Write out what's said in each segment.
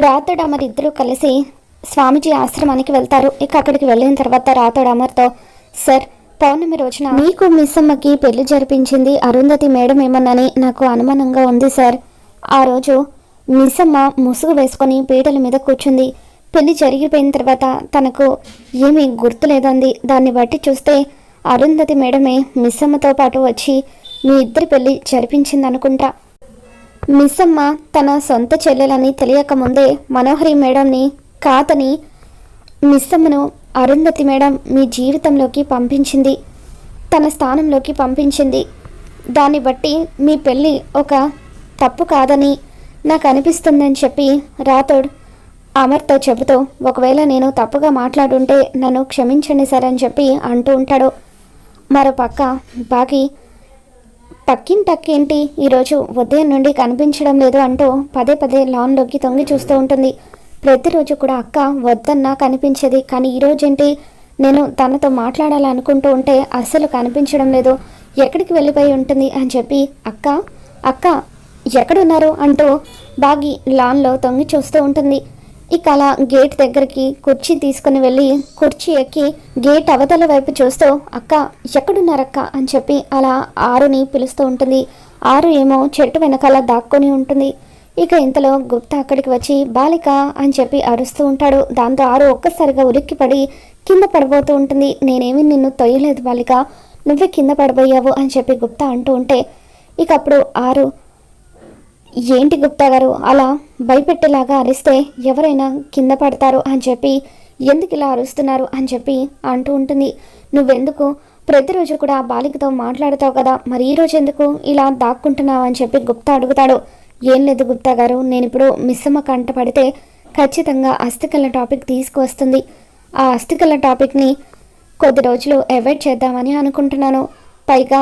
రాతోడు అమర్ ఇద్దరు కలిసి స్వామీజీ ఆశ్రమానికి వెళ్తారు. ఇక అక్కడికి వెళ్ళిన తర్వాత రాతోడు అమర్తో, సార్, పౌర్ణమి రోజున మీకు మిస్ అమ్మకి పెళ్లి జరిపించింది అరుంధతి మేడం ఏమన్నని నాకు అనుమానంగా ఉంది సార్. ఆ రోజు మిస్ అమ్మ ముసుగు వేసుకొని పీటల మీద కూర్చుంది. పెళ్లి జరిగిపోయిన తర్వాత తనకు ఏమీ గుర్తులేదంది. దాన్ని బట్టి చూస్తే అరుంధతి మేడమే మిస్ అమ్మతో పాటు వచ్చి మీ ఇద్దరి పెళ్లి జరిపించింది అనుకుంటా. మిస్ అమ్మ తన సొంత చెల్లెలని తెలియకముందే మనోహరి మేడంని కాతని మిస్ అమ్మను అరుంధతి మేడం మీ జీవితంలోకి పంపించింది, తన స్థానంలోకి పంపించింది. దాన్ని బట్టి మీ పెళ్ళి ఒక తప్పు కాదని నాకు అనిపిస్తుందని చెప్పి రాథోడ్ అమర్తో చెబుతూ, ఒకవేళ నేను తప్పుగా మాట్లాడుంటే నన్ను క్షమించండి సార్ అని చెప్పి అంటూ ఉంటాడు. మరో పక్క బాగి పక్కింటక్కేంటి ఈరోజు ఉదయం నుండి కనిపించడం లేదు అంటూ పదే పదే లాన్లోకి తొంగి చూస్తూ ఉంటుంది. ప్రతిరోజు కూడా అక్క వద్దన్నా కనిపించేది, కానీ ఈరోజేంటి నేను తనతో మాట్లాడాలనుకుంటూ ఉంటే అస్సలు కనిపించడం లేదు, ఎక్కడికి వెళ్ళిపోయి ఉంటుంది అని చెప్పి అక్క అక్క ఎక్కడున్నారు అంటూ బాగి లాన్లో తొంగి చూస్తూ ఉంటుంది. ఇక అలా గేట్ దగ్గరికి కుర్చీ తీసుకుని వెళ్ళి కుర్చీ ఎక్కి గేట్ అవతల వైపు చూస్తూ అక్క ఎక్కడున్నారక్క అని చెప్పి అలా ఆరుని పిలుస్తూ ఉంటుంది. ఆరు ఏమో చెట్టు వెనకాల దాక్కొని ఉంటుంది. ఇక ఇంతలో గుప్తా అక్కడికి వచ్చి బాలిక అని చెప్పి అరుస్తూ ఉంటాడు. దాంతో ఆరు ఒక్కసారిగా ఉలిక్కిపడి కింద పడబోతూ ఉంటుంది. నేనేమి నిన్ను తొయ్యలేదు బాలిక, నువ్వే కింద పడబోయావు అని చెప్పి గుప్తా అంటూ ఉంటే ఇక అప్పుడు ఆరు, ఏంటి గుప్తా గారు అలా భయపెట్టేలాగా అరిస్తే ఎవరైనా కింద పడతారు అని చెప్పి ఎందుకు ఇలా అరుస్తున్నారు అని చెప్పి అంటూ ఉంటుంది. నువ్వెందుకు ప్రతిరోజు కూడా ఆ బాలికతో మాట్లాడుతావు కదా, మరి ఈరోజు ఎందుకు ఇలా దాక్కుంటున్నావు అని చెప్పి గుప్తా అడుగుతాడు. ఏం లేదు గుప్తా గారు, నేను ఇప్పుడు మిస్ అమ్మ కంట పడితే ఖచ్చితంగా అస్థికల టాపిక్ తీసుకువస్తుంది. ఆ అస్థికల టాపిక్ని కొద్ది రోజులు అవాయిడ్ చేద్దామని అనుకుంటున్నాను. పైగా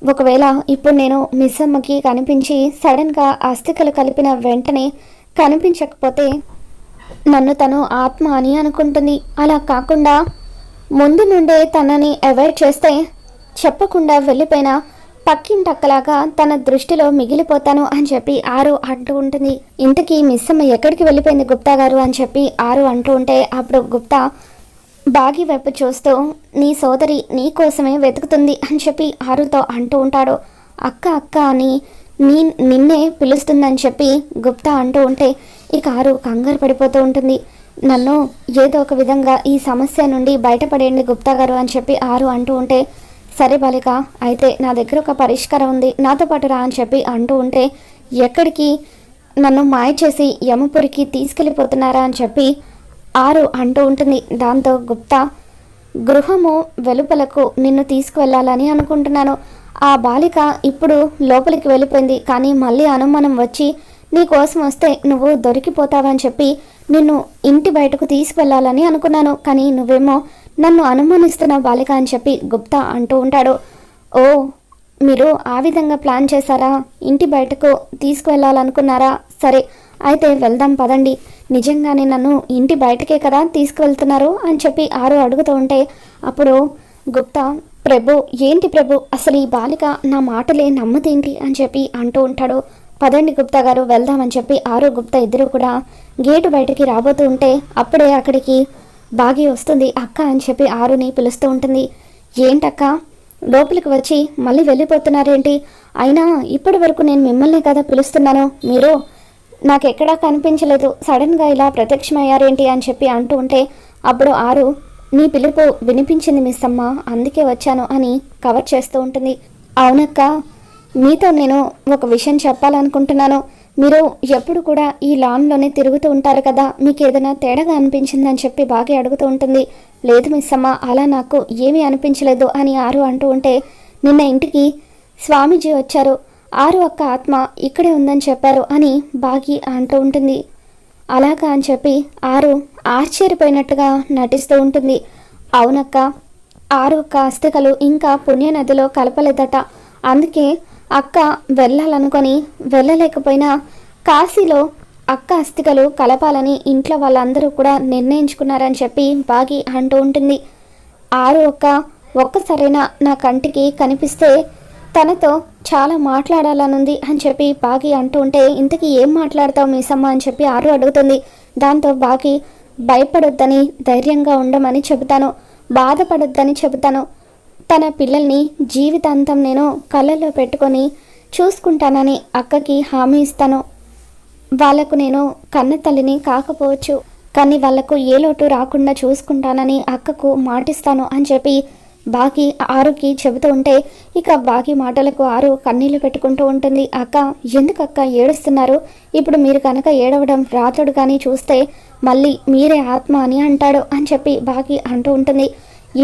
ఒకవేళ ఇప్పుడు నేను మిస్ అమ్మకి కనిపించి సడన్గా అస్థికలు కలిపిన వెంటనే కనిపించకపోతే నన్ను తను ఆత్మ అని అనుకుంటుంది. అలా కాకుండా ముందు నుండే తనని అవాయిడ్ చేస్తే చెప్పకుండా వెళ్ళిపోయిన పక్కింటక్కలాగా తన దృష్టిలో మిగిలిపోతాను అని చెప్పి ఆరు అంటూ ఉంటుంది. ఇంతకీ మిస్ అమ్మ ఎక్కడికి వెళ్ళిపోయింది గుప్తా గారు అని చెప్పి ఆరు అంటూ ఉంటే అప్పుడు గుప్తా బాగి వైపు చూస్తూ, నీ సోదరి నీ కోసమే వెతుకుతుంది అని చెప్పి ఆరుతో అంటూ ఉంటాడు. అక్క అక్క అని నిన్నే పిలుస్తుందని చెప్పి గుప్తా అంటూ ఉంటే ఇక ఆరు కంగారు పడిపోతూ ఉంటుంది. నన్ను ఏదో ఒక విధంగా ఈ సమస్య నుండి బయటపడేయండి గుప్తా గారు అని చెప్పి ఆరు అంటూ ఉంటే, సరే బాలిక, అయితే నా దగ్గర ఒక పరిష్కారం ఉంది, నాతో పాటు రా అని చెప్పి అంటూ ఉంటే, ఎక్కడికి, నన్ను మాయ చేసి యమపురికి తీసుకెళ్ళిపోతున్నారా అని చెప్పి ఆరు అంటూ ఉంటుంది. దాంతో గుప్తా, గృహము వెలుపలకు నిన్ను తీసుకువెళ్ళాలని అనుకుంటున్నాను. ఆ బాలిక ఇప్పుడు లోపలికి వెళ్ళిపోయింది, కానీ మళ్ళీ అనుమానం వచ్చి నీ కోసం వస్తే నువ్వు దొరికిపోతావని చెప్పి నిన్ను ఇంటి బయటకు తీసుకువెళ్ళాలని అనుకున్నాను, కానీ నువ్వేమో నన్ను అనుమానిస్తున్నావు బాలిక అని చెప్పి గుప్తా అంటూ ఉంటాడు. ఓ, మీరు ఆ విధంగా ప్లాన్ చేశారా, ఇంటి బయటకు తీసుకువెళ్ళాలనుకున్నారా, సరే అయితే వెళ్దాం పదండి, నిజంగానే నన్ను ఇంటి బయటకే కదా తీసుకువెళ్తున్నారు అని చెప్పి ఆరు అడుగుతూ ఉంటే అప్పుడు గుప్తా, ప్రభు ఏంటి ప్రభు, అసలు ఈ బాలిక నా మాటలే నమ్మదేంటి అని చెప్పి అంటూ ఉంటాడు. పదండి గుప్తా గారు వెళ్దామని చెప్పి ఆరు గుప్తా ఇద్దరు కూడా గేటు బయటకి రాబోతూ ఉంటే అప్పుడే అక్కడికి బాగి వస్తుంది. అక్క అని చెప్పి ఆరుని పిలుస్తూ ఉంటుంది. ఏంటక్క లోపలికి వచ్చి మళ్ళీ వెళ్ళిపోతున్నారేంటి, అయినా ఇప్పటి వరకు నేను మిమ్మల్ని కదా పిలుస్తున్నాను, మీరు నాకెక్కడా కనిపించలేదు, సడన్గా ఇలా ప్రత్యక్షమయ్యారేంటి అని చెప్పి అంటూ ఉంటే అప్పుడు ఆరు, నీ పిలుపు వినిపించింది మిస్ అమ్మ, అందుకే వచ్చాను అని కవర్ చేస్తూ ఉంటుంది. అవునక్క, మీతో నేను ఒక విషయం చెప్పాలనుకుంటున్నాను. మీరు ఎప్పుడు కూడా ఈ లాన్లోనే తిరుగుతూ ఉంటారు కదా, మీకు ఏదైనా తేడాగా అనిపించిందని చెప్పి బాగా అడుగుతూ ఉంటుంది. లేదు మిస్ అమ్మ, అలా నాకు ఏమీ అనిపించలేదు అని ఆరు అంటూ ఉంటే, నిన్న ఇంటికి స్వామీజీ వచ్చారు, ఆరు అక్క ఆత్మ ఇక్కడే ఉందని చెప్పారు అని బాగి అంటూ ఉంటుంది. అలాగా అని చెప్పి ఆరు ఆశ్చర్యపోయినట్టుగా నటిస్తూ ఉంటుంది. అవునక్క, ఆరు అక్క అస్థికలు ఇంకా పుణ్యనదిలో కలపలేదట, అందుకే అక్క వెళ్ళాలనుకొని వెళ్ళలేకపోయినా కాశీలో అక్క అస్థికలు కలపాలని ఇంట్లో వాళ్ళందరూ కూడా నిర్ణయించుకున్నారని చెప్పి బాగి అంటూ ఉంటుంది. ఆరు ఒక్కసారైనా నా కంటికి కనిపిస్తే తనతో చాలా మాట్లాడాలనుంది అని చెప్పి బాగి అంటూ ఉంటే, ఇంతకీ ఏం మాట్లాడతావు మిస్సమ్మ అని చెప్పి ఆరు అడుగుతుంది. దాంతో బాగి, భయపడొద్దని, ధైర్యంగా ఉండమని చెబుతాను, బాధపడొద్దని చెబుతాను, తన పిల్లల్ని జీవితాంతం నేను కళ్ళల్లో పెట్టుకొని చూసుకుంటానని అక్కకి హామీ ఇస్తాను. వాళ్లకు నేను కన్న తల్లిని కాకపోవచ్చు, కానీ వాళ్లకు ఏ లోటు రాకుండా చూసుకుంటానని అక్కకు మాటిస్తాను అని చెప్పి బాగి ఆరుకి చెబుతూ ఉంటే, ఇక బాగి మాటలకు ఆరు కన్నీళ్లు పెట్టుకుంటూ ఉంటుంది. అక్క, ఎందుకక్క ఏడుస్తున్నారు? ఇప్పుడు మీరు కనుక ఏడవడం రాతడు కానీ చూస్తే మళ్ళీ మీరే ఆత్మ అని అంటాడు అని చెప్పి బాగి అంటూ ఉంటుంది.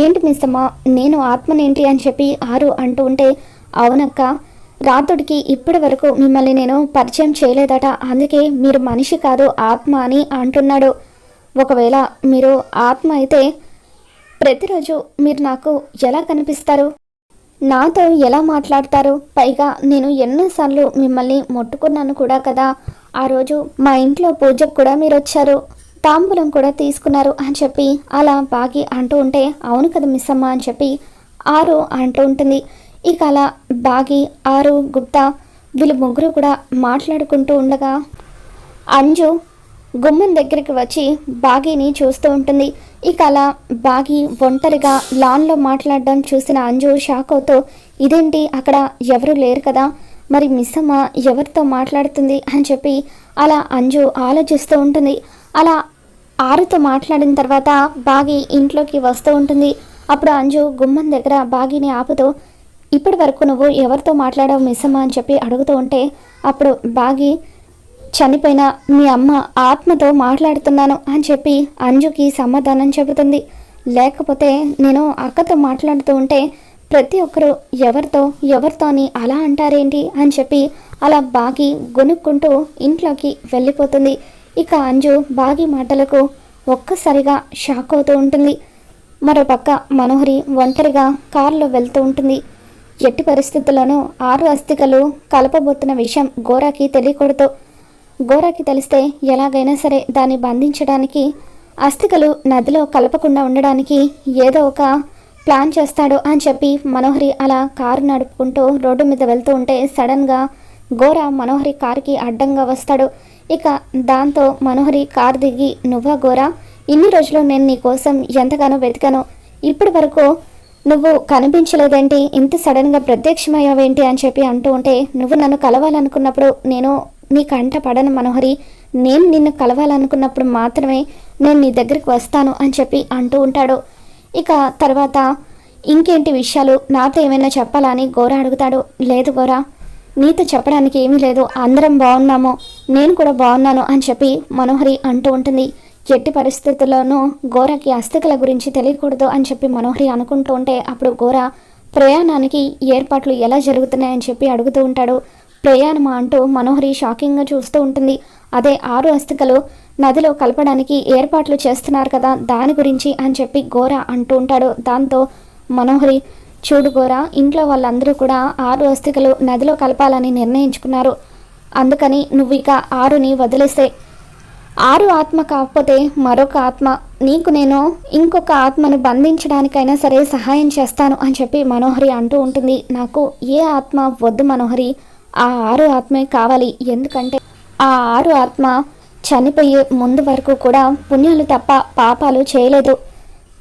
ఏంటి మిస్సమ్మ, నేను ఆత్మనేంటి అని చెప్పి ఆరు అంటూ ఉంటే, అవునక్క, రాతుడికి ఇప్పటి వరకు మిమ్మల్ని నేను పరిచయం చేయలేదట, అందుకే మీరు మనిషి కాదు ఆత్మ అని అంటున్నాడు. ఒకవేళ మీరు ఆత్మ అయితే ప్రతిరోజు మీరు నాకు ఎలా కనిపిస్తారు, నాతో ఎలా మాట్లాడతారు? పైగా నేను ఎన్నోసార్లు మిమ్మల్ని ముట్టుకున్నాను కూడా కదా. ఆ రోజు మా ఇంట్లో పూజకు కూడా మీరు వచ్చారు, తాంబూలం కూడా తీసుకున్నారు అని చెప్పి అలా బాగి అంటూ ఉంటే, అవును కదా మిస్సమ్మ అని చెప్పి ఆరు అంటూ ఉంటుంది. ఇక అలా బాగి, ఆరు, గుప్తా వీళ్ళు ముగ్గురు కూడా మాట్లాడుకుంటూ ఉండగా అంజు గుమ్మం దగ్గరికి వచ్చి బాగిని చూస్తూ ఉంటుంది. ఇక అలా బాగి ఒంటరిగా లాన్లో మాట్లాడడం చూసిన అంజు షాక్ అవుతూ, ఇదేంటి అక్కడ ఎవరు లేరు కదా, మరి మిస్సమ్మ ఎవరితో మాట్లాడుతుంది అని చెప్పి అలా అంజు ఆలోచిస్తూ ఉంటుంది. అలా ఆరుతో మాట్లాడిన తర్వాత బాగి ఇంట్లోకి వస్తూ ఉంటుంది. అప్పుడు అంజు గుమ్మం దగ్గర బాగిని ఆపుతూ, ఇప్పటి వరకు నువ్వు ఎవరితో మాట్లాడావు మిస్సమ్మ అని చెప్పి అడుగుతూ ఉంటే, అప్పుడు బాగి, చనిపోయిన మీ అమ్మ ఆత్మతో మాట్లాడుతున్నాను అని చెప్పి అంజుకి సమాధానం చెబుతుంది. లేకపోతే నేను అక్కతో మాట్లాడుతూ ఉంటే ప్రతి ఒక్కరూ ఎవరితో అని అలా అంటారేంటి అని చెప్పి అలా బాగి గొనుక్కుంటూ ఇంట్లోకి వెళ్ళిపోతుంది. ఇక అంజు బాగి మాటలకు ఒక్కసారిగా షాక్ అవుతూ ఉంటుంది. మరోపక్క మనోహరి ఒంటరిగా కారులో వెళ్తూ ఉంటుంది. ఎట్టి పరిస్థితుల్లోనూ ఆరు అస్థికలు కలపబోతున్న విషయం గోరాకి తెలియకూడదు. గోరాకి తెలిస్తే ఎలాగైనా సరే దాన్ని బంధించడానికి, అస్థికలు నదిలో కలపకుండా ఉండడానికి ఏదో ఒక ప్లాన్ చేస్తాడు అని చెప్పి మనోహరి అలా కారు నడుపుకుంటూ రోడ్డు మీద వెళ్తూ ఉంటే సడన్గా గోరా మనోహరి కారుకి అడ్డంగా వస్తాడు. ఇక దాంతో మనోహరి కారు దిగి, నువ్వా గోరా, ఇన్ని రోజులు నేను నీ కోసం ఎంతగానో వెతికాను, ఇప్పటి వరకు నువ్వు కనిపించలేదేంటి, ఇంత సడన్గా ప్రత్యక్షమయ్యావేంటి అని చెప్పి అంటూ ఉంటే, నువ్వు నన్ను కలవాలనుకున్నప్పుడు నేను నీ కంట పడను మనోహరి, నేను నిన్ను కలవాలనుకున్నప్పుడు మాత్రమే నేను నీ దగ్గరికి వస్తాను అని చెప్పి అంటూ ఉంటాడు. ఇక తర్వాత ఇంకేంటి విషయాలు, నాతో ఏమైనా చెప్పాలా అని గోరా అడుగుతాడు. లేదు గోరా, నీతో చెప్పడానికి ఏమీ లేదు, అందరం బాగున్నాము, నేను కూడా బాగున్నాను అని చెప్పి మనోహరి అంటూ ఉంటుంది. ఎట్టి పరిస్థితుల్లోనూ గోరాకి అస్థికల గురించి తెలియకూడదు అని చెప్పి మనోహరి అనుకుంటూ ఉంటే, అప్పుడు గోరా ప్రయాణానికి ఏర్పాట్లు ఎలా జరుగుతున్నాయని చెప్పి అడుగుతూ ఉంటాడు. ప్రయాణమా అంటూ మనోహరి షాకింగ్గా చూస్తూ ఉంటుంది. అదే ఆరు అస్థికలు నదిలో కలపడానికి ఏర్పాట్లు చేస్తున్నారు కదా, దాని గురించి అని చెప్పి గోరా అంటూ ఉంటాడు. దాంతో మనోహరి, చూడు గోరా, ఇంట్లో వాళ్ళందరూ కూడా ఆరు అస్థికలు నదిలో కలపాలని నిర్ణయించుకున్నారు, అందుకని నువ్వు ఇక ఆరుని వదిలేస్తే ఆరు ఆత్మ కాకపోతే మరొక ఆత్మ, నీకు నేను ఇంకొక ఆత్మను బంధించడానికైనా సరే సహాయం చేస్తాను అని చెప్పి మనోహరి అంటూ ఉంటుంది. నాకు ఏ ఆత్మ వద్దు మనోహరి, ఆ ఆరు ఆత్మే కావాలి, ఎందుకంటే ఆ ఆరు ఆత్మ చనిపోయే ముందు వరకు కూడా పుణ్యాలు తప్ప పాపాలు చేయలేదు,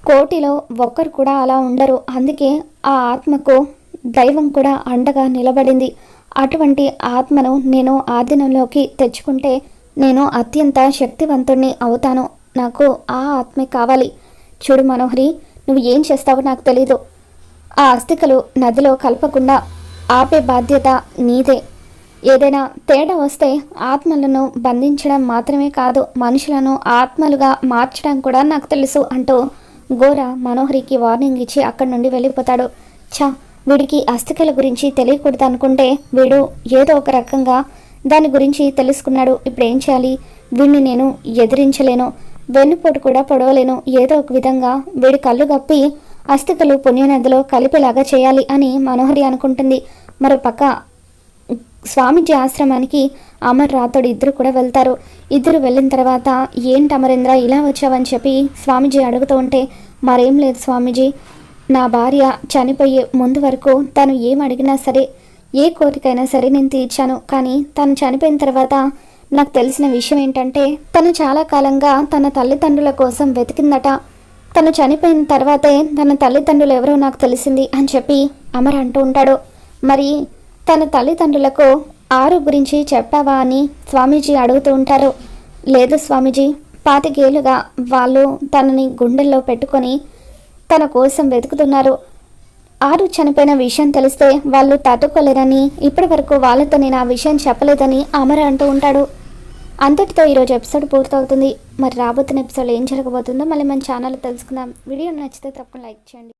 కోటిలో ఒక్కరు కూడా అలా ఉండరు, అందుకే ఆ ఆత్మకు దైవం కూడా అండగా నిలబడింది. అటువంటి ఆత్మను నేను ఆధీనంలోకి తెచ్చుకుంటే నేను అత్యంత శక్తివంతుణ్ణి అవుతాను, నాకు ఆ ఆత్మే కావాలి. చూడు మనోహరి, నువ్వు ఏం చేస్తావో నాకు తెలీదు, ఆ అస్థికలు నదిలో కలపకుండా ఆపే బాధ్యత నీదే. ఏదైనా తేడా వస్తే ఆత్మలను బంధించడం మాత్రమే కాదు, మనుషులను ఆత్మలుగా మార్చడం కూడా నాకు తెలుసు అంటూ గోరా మనోహరికి వార్నింగ్ ఇచ్చి అక్కడి నుండి వెళ్ళిపోతాడు. వీడికి అస్థికల గురించి తెలియకూడదు అనుకుంటే వీడు ఏదో ఒక రకంగా దాని గురించి తెలుసుకున్నాడు. ఇప్పుడు ఏం చేయాలి, వీడిని నేను ఎదిరించలేను, వెన్నుపోటు కూడా పొడవలేను, ఏదో ఒక విధంగా వీడి కళ్ళు గప్పి అస్థికలు పుణ్యనదిలో కలిపేలాగా చేయాలి అని మనోహరి అనుకుంటుంది. మరోపక్క స్వామీజీ ఆశ్రమానికి అమర్ రాతోడు ఇద్దరు కూడా వెళ్తారు. ఇద్దరు వెళ్ళిన తర్వాత, ఏంటి అమరేంద్ర ఇలా వచ్చావని చెప్పి స్వామీజీ అడుగుతూ ఉంటే, మరేం లేదు స్వామీజీ, నా భార్య చనిపోయే ముందు వరకు తను ఏం అడిగినా సరే ఏ కోరికైనా సరే నేను తీర్చాను. కానీ తను చనిపోయిన తర్వాత నాకు తెలిసిన విషయం ఏంటంటే తను చాలా కాలంగా తన తల్లిదండ్రుల కోసం వెతికిందట. తను చనిపోయిన తర్వాతే తన తల్లిదండ్రులు ఎవరో నాకు తెలిసింది అని చెప్పి అమర్ అంటూ ఉంటాడు. మరి తన తల్లిదండ్రులకు ఆరు గురించి చెప్పావా అని స్వామీజీ అడుగుతూ ఉంటారు. లేదు స్వామీజీ, 25 ఏళ్ళుగా వాళ్ళు తనని గుండెల్లో పెట్టుకొని తన కోసం వెతుకుతున్నారు. ఆరు చనిపోయిన విషయం తెలిస్తే వాళ్ళు తట్టుకోలేరని ఇప్పటి వరకు వాళ్ళతో నేను ఆ విషయం చెప్పలేదని అమర్ అంటూ ఉంటాడు. అంతటితో ఈరోజు ఎపిసోడ్ పూర్తవుతుంది. మరి రాబోతున్న ఎపిసోడ్ ఏం జరగబోతుందో మళ్ళీ మన ఛానల్ తెలుసుకుందాం. వీడియో నచ్చితే తప్పకుండా లైక్ చేయండి.